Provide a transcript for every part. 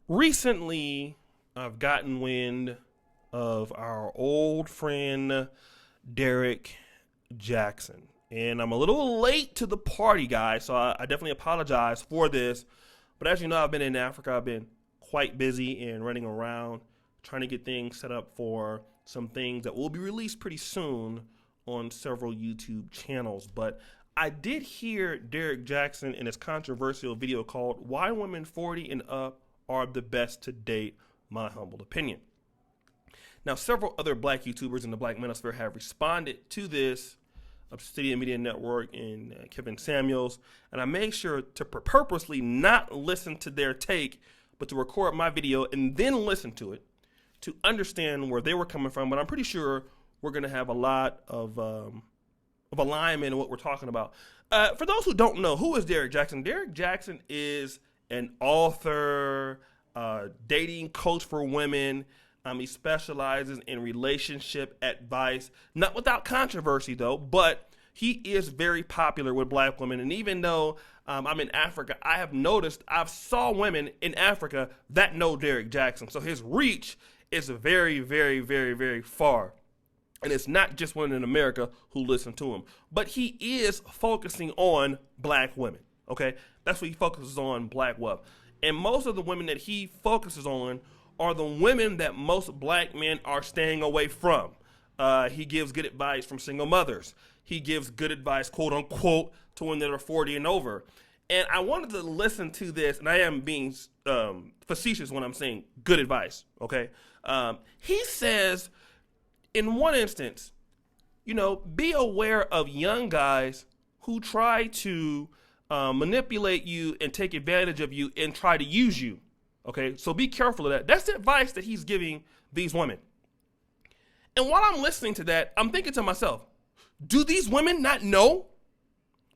Recently, I've gotten wind of our old friend Derrick Jaxn. And I'm a little late to the party, guys, so I definitely apologize for this. But as you know, I've been in Africa. I've been quite busy and running around trying to get things set up for some things that will be released pretty soon on several YouTube channels. But I did hear Derrick Jaxn in his controversial video called Why Women 40 and Up Are the Best to Date, My Humble Opinion. Now, several other black YouTubers in the black manosphere have responded to this, Obsidian Media Network and Kevin Samuels, and I made sure to purposely not listen to their take, but to record my video and then listen to it to understand where they were coming from. But I'm pretty sure we're going to have a lot of alignment in what we're talking about. For those who don't know, who is Derrick Jaxn? Derrick Jaxn is an author, dating coach for women. He specializes in relationship advice, not without controversy though, but he is very popular with black women. And even though I'm in Africa, I have noticed I've saw women in Africa that know Derrick Jaxn. So his reach is very, very, very, very far. And it's not just women in America who listen to him, but he is focusing on black women. Okay, that's what he focuses on, black wealth. And most of the women that he focuses on are the women that most black men are staying away from. He gives good advice from single mothers. He gives good advice, quote unquote, to women that are 40 and over. And I wanted to listen to this, and I am being facetious when I'm saying good advice, okay? He says, in one instance, be aware of young guys who try to manipulate you and take advantage of you and try to use you. Okay, so be careful of that. That's the advice that he's giving these women. And while I'm listening to that, I'm thinking to myself, do these women not know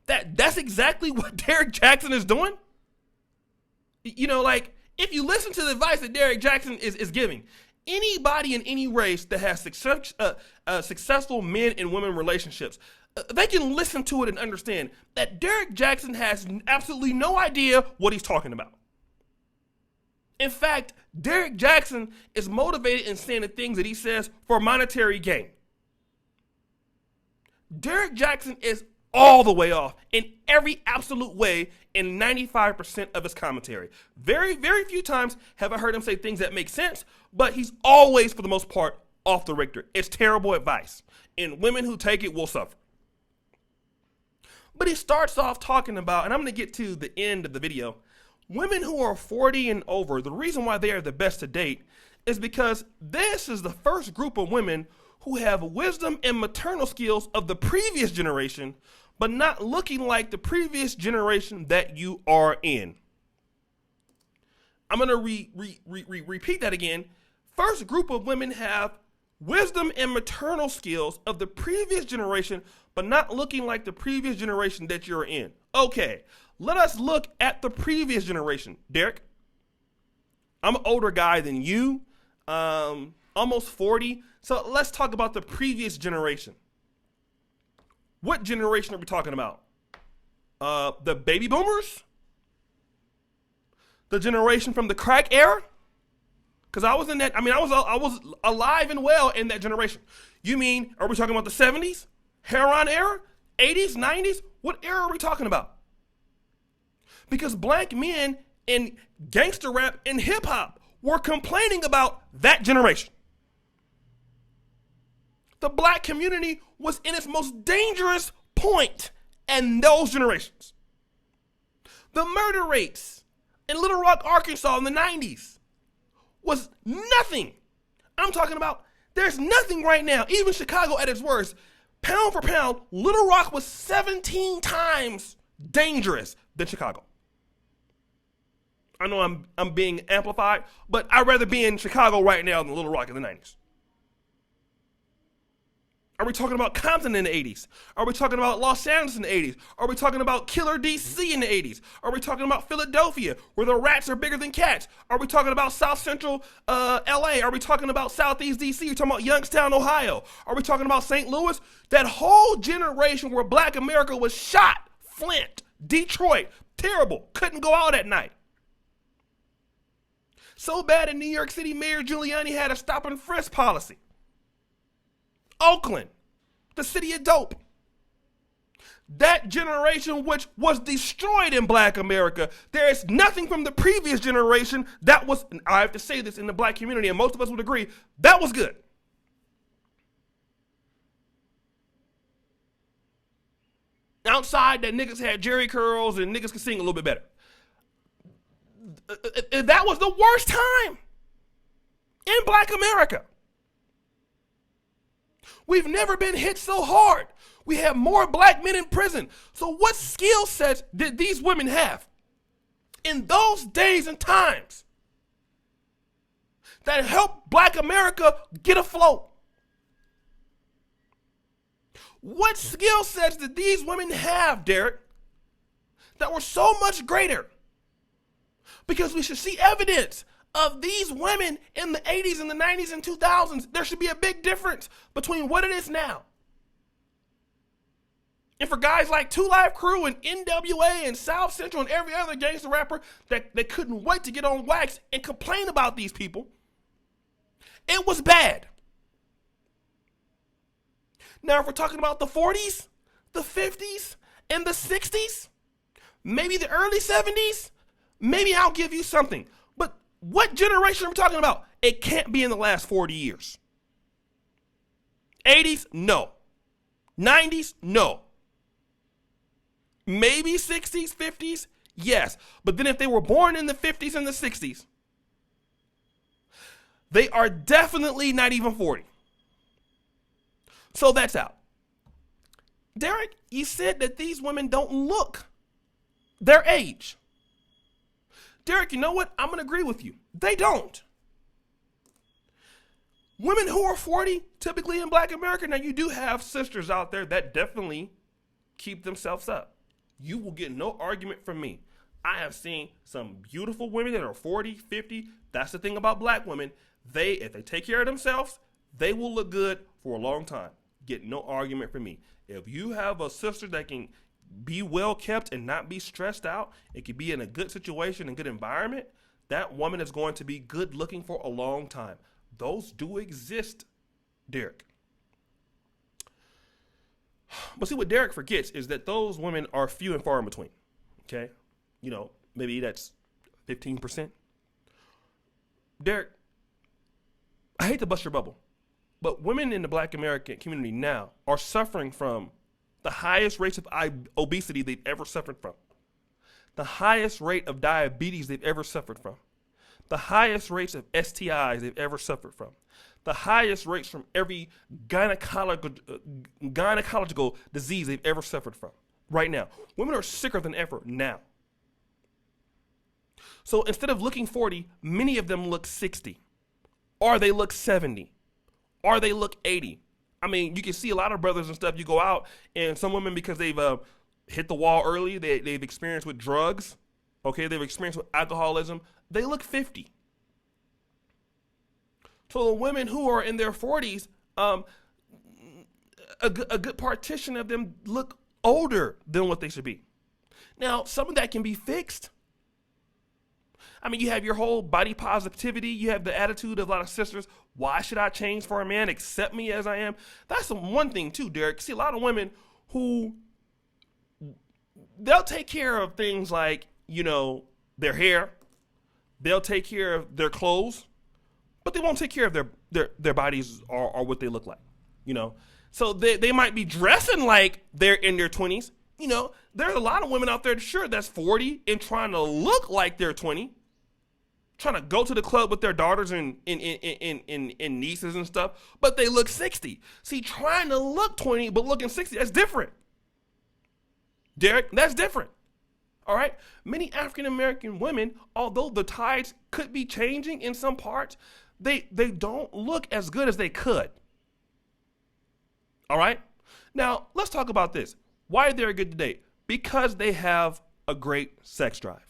that that's exactly what Derrick Jaxn is doing? If you listen to the advice that Derrick Jaxn is giving, anybody in any race that has successful men and women relationships, they can listen to it and understand that Derrick Jaxn has absolutely no idea what he's talking about. In fact, Derrick Jaxn is motivated in saying the things that he says for monetary gain. Derrick Jaxn is all the way off in every absolute way in 95% of his commentary. Very, very few times have I heard him say things that make sense, but he's always, for the most part, off the Richter. It's terrible advice, and women who take it will suffer. But he starts off talking about, and I'm going to get to the end of the video, women who are 40 and over. The reason why they are the best to date is because this is the first group of women who have wisdom and maternal skills of the previous generation, but not looking like the previous generation that you are in. I'm going to repeat that again. First group of women have wisdom and maternal skills of the previous generation, but not looking like the previous generation that you're in. Okay, let us look at the previous generation. Derrick, I'm an older guy than you, almost 40. So let's talk about the previous generation. What generation are we talking about? The baby boomers? The generation from the crack era? Because I was in that, I was alive and well in that generation. You mean, are we talking about the 70s? Heroin era? 80s, 90s? What era are we talking about? Because black men in gangster rap and hip hop were complaining about that generation. The black community was in its most dangerous point in those generations. The murder rates in Little Rock, Arkansas in the 90s was nothing. I'm talking about there's nothing right now. Even Chicago at its worst, pound for pound, Little Rock was 17 times dangerous than Chicago. I know I'm being amplified, but I'd rather be in Chicago right now than Little Rock in the 90s. Are we talking about Compton in the 80s? Are we talking about Los Angeles in the 80s? Are we talking about Killer DC in the 80s? Are we talking about Philadelphia, where the rats are bigger than cats? Are we talking about South Central LA? Are we talking about Southeast DC? Are we talking about Youngstown, Ohio? Are we talking about St. Louis? That whole generation where black America was shot, Flint, Detroit, terrible, couldn't go out at night. So bad in New York City, Mayor Giuliani had a stop and frisk policy. Oakland, the city of dope. That generation which was destroyed in black America, there is nothing from the previous generation that was, and I have to say this in the black community, and most of us would agree, that was good. Outside, that niggas had jerry curls and niggas could sing a little bit better. That was the worst time in black America. We've never been hit so hard. We have more black men in prison. So what skill sets did these women have in those days and times that helped black America get afloat? What skill sets did these women have, Derrick, that were so much greater? Because we should see evidence of these women in the 80s and the 90s and 2000s. There should be a big difference between what it is now. And for guys like 2 Live Crew and NWA and South Central and every other gangster rapper that couldn't wait to get on wax and complain about these people, it was bad. Now, if we're talking about the 40s, the 50s, and the 60s, maybe the early 70s, maybe I'll give you something. But what generation are we talking about? It can't be in the last 40 years. 80s, no. 90s, no. Maybe 60s, 50s, yes. But then if they were born in the 50s and the 60s, they are definitely not even 40. So that's out. Derrick, you said that these women don't look their age. Derrick, you know what? I'm going to agree with you. They don't. Women who are 40, typically in black America, now you do have sisters out there that definitely keep themselves up. You will get no argument from me. I have seen some beautiful women that are 40, 50. That's the thing about black women. If they take care of themselves, they will look good for a long time. Get no argument from me. If you have a sister that can be well kept and not be stressed out, it can be in a good situation and good environment, that woman is going to be good looking for a long time. Those do exist, Derrick. But see, what Derrick forgets is that those women are few and far in between. Okay? You know, maybe that's 15%. Derrick, I hate to bust your bubble, but women in the black American community now are suffering from the highest rates of obesity they've ever suffered from, the highest rate of diabetes they've ever suffered from, the highest rates of STIs they've ever suffered from, the highest rates from every gynecological disease they've ever suffered from right now. Women are sicker than ever now. So instead of looking 40, many of them look 60, or they look 70, or they look 80. I mean, you can see a lot of brothers and stuff. You go out, and some women, because they've hit the wall early, they've experienced with drugs, okay, they've experienced with alcoholism, they look 50. So the women who are in their 40s, a good partition of them look older than what they should be. Now, some of that can be fixed. I mean, you have your whole body positivity. You have the attitude of a lot of sisters. Why should I change for a man? Accept me as I am. That's the one thing too, Derrick. See, a lot of women who, they'll take care of things like, you know, their hair. They'll take care of their clothes, but they won't take care of their bodies or what they look like, you know. So they might be dressing like they're in their 20s. You know, there's a lot of women out there, sure, that's 40 and trying to look like they're 20. Trying to go to the club with their daughters and nieces and stuff, but they look 60. See, trying to look 20 but looking 60, that's different. Derrick, that's different. All right? Many African-American women, although the tides could be changing in some parts, they don't look as good as they could. All right? Now, let's talk about this. Why are they good to date? Because they have a great sex drive.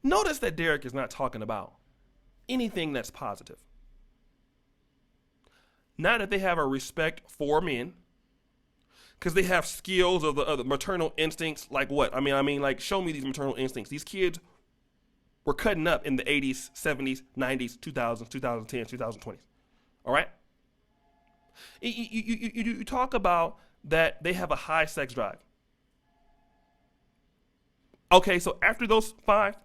Notice that Derrick is not talking about anything that's positive. Not that they have a respect for men, because they have skills of the maternal instincts. Like what? I mean, like, show me these maternal instincts. These kids were cutting up in the 80s, 70s, 90s, 2000s, 2010s, 2020s. All right? You talk about that they have a high sex drive. Okay, so after those 5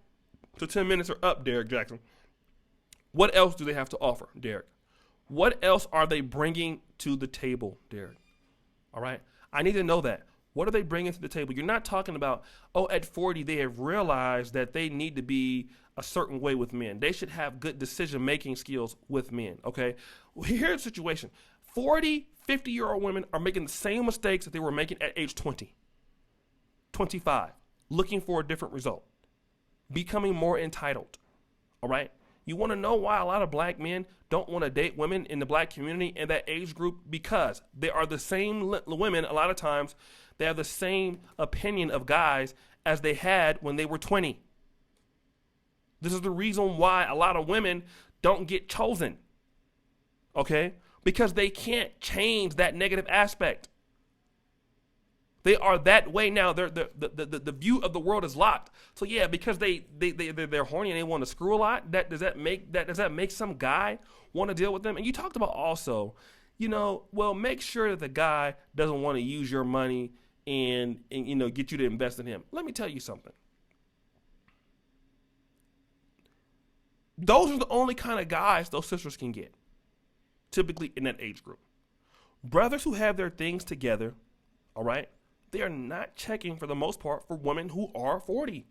to 10 minutes are up, Derrick Jaxn, what else do they have to offer, Derrick? What else are they bringing to the table, Derrick? All right? I need to know that. What are they bringing to the table? You're not talking about, oh, at 40, they have realized that they need to be a certain way with men. They should have good decision-making skills with men, okay? Well, here's the situation. 40, 50-year-old women are making the same mistakes that they were making at age 20, 25, looking for a different result, becoming more entitled, all right? You want to know why a lot of black men don't want to date women in the black community in that age group? Because they are the same women, a lot of times, they have the same opinion of guys as they had when they were 20. This is the reason why a lot of women don't get chosen, okay? Because they can't change that negative aspect. They are that way now. The view of the world is locked. So yeah, because they're horny and they want to screw a lot. Does that make some guy want to deal with them? And you talked about also, make sure that the guy doesn't want to use your money and get you to invest in him. Let me tell you something. Those are the only kind of guys those sisters can get, typically in that age group. Brothers who have their things together, all right, they are not checking for the most part for women who are 40.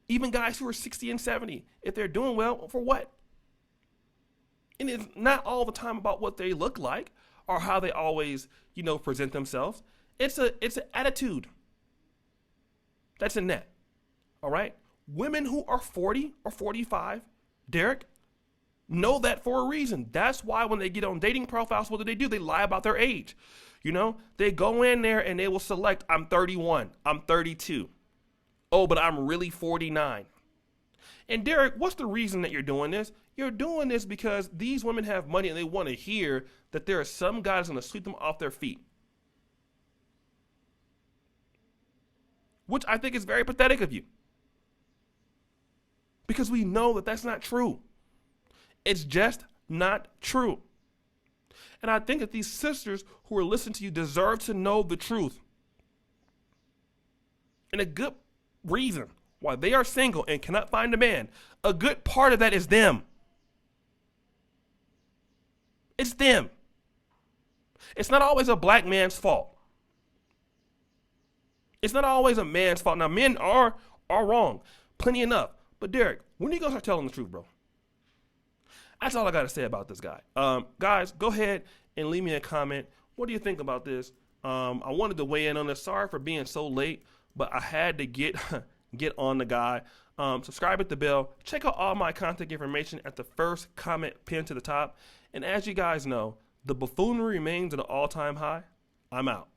Even guys who are 60 and 70, if they're doing well, for what? And it's not all the time about what they look like or how they always, present themselves. It's an attitude. That's in that. All right? Women who are 40 or 45, Derrick, know that for a reason. That's why when they get on dating profiles, what do? They lie about their age. They go in there and they will select, I'm 31, I'm 32. Oh, but I'm really 49. And Derrick, what's the reason that you're doing this? You're doing this because these women have money and they want to hear that there are some guys going to sweep them off their feet. Which I think is very pathetic of you. Because we know that that's not true. It's just not true. And I think that these sisters who are listening to you deserve to know the truth. And a good reason why they are single and cannot find a man, a good part of that is them. It's them. It's not always a black man's fault. It's not always a man's fault. Now, men are wrong. Plenty enough. But Derrick, when are you going to start telling the truth, bro? That's all I got to say about this guy. Guys, go ahead and leave me a comment. What do you think about this? I wanted to weigh in on this. Sorry for being so late, but I had to get on the guy. Subscribe at the bell. Check out all my contact information at the first comment pinned to the top. And as you guys know, the buffoonery remains at an all-time high. I'm out.